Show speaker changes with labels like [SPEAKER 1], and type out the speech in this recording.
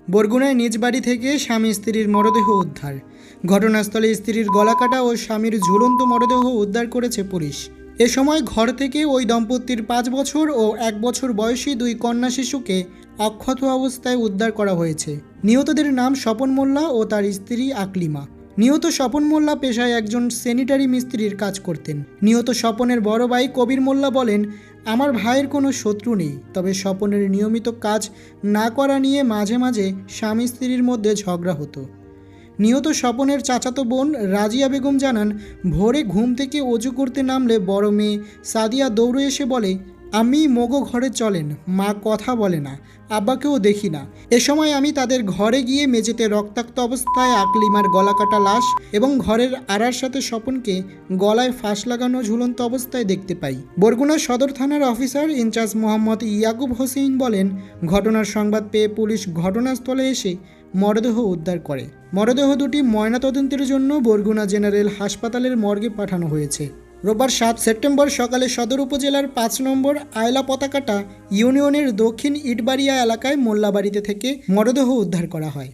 [SPEAKER 1] বরগুনায় নিজ বাড়ি থেকে স্বামী স্ত্রীর মরদেহ উদ্ধার। ঘটনাস্থলে স্ত্রীর গলাকাটা ও স্বামীর ঝুলন্ত মরদেহ উদ্ধার করেছে পুলিশ। এ সময় ঘর থেকে ওই দম্পতির 5 বছর ও 1 বছর বয়সী 2 কন্যা শিশুকে অক্ষত অবস্থায় উদ্ধার করা হয়েছে। নিহতদের নাম স্বপন মোল্লা ও তার স্ত্রী আকলিমা। নিহত স্বপন মোল্লা পেশায় একজন স্যানিটারি মিস্ত্রির কাজ করতেন। নিহত স্বপনের বড় ভাই কবির মোল্লা বলেন, আমার ভাইয়ের কোনো শত্রু নেই, তবে স্বপনের নিয়মিত কাজ না করা নিয়ে মাঝে মাঝে স্বামী স্ত্রীর মধ্যে ঝগড়া হতো। নিহত স্বপনের চাচাতো বোন রাজিয়া বেগম জানান, ভোরে ঘুম থেকে অজু করতে নামলে বড় মেয়ে সাদিয়া দৌড়ে এসে বলে, আমি মগো ঘরে চলেন, মা কথা বলে না, আব্বাকেও দেখি না। এ সময় আমি তাদের ঘরে গিয়ে মেঝেতে রক্তাক্ত অবস্থায় আকলিমার গলাকাটা লাশ এবং ঘরের আড়ার সাথে স্বপনকে গলায় ফাঁস লাগানো ঝুলন্ত অবস্থায় দেখতে পাই। বরগুনা সদর থানার অফিসার ইনচার্জ মোহাম্মদ ইয়াকুব হোসেন বলেন, ঘটনার সংবাদ পেয়ে পুলিশ ঘটনাস্থলে এসে মরদেহ উদ্ধার করে। মরদেহ দুটি ময়নাতদন্তের জন্য বরগুনা জেনারেল হাসপাতালের মর্গে পাঠানো হয়েছে। রোববার 7 সেপ্টেম্বর সকালে সদর উপজেলার 5 নম্বর আয়লা পতাকাটা ইউনিয়নের দক্ষিণ ইটবাড়িয়া এলাকায় মোল্লাবাড়িতে থেকে মরদেহ উদ্ধার করা হয়।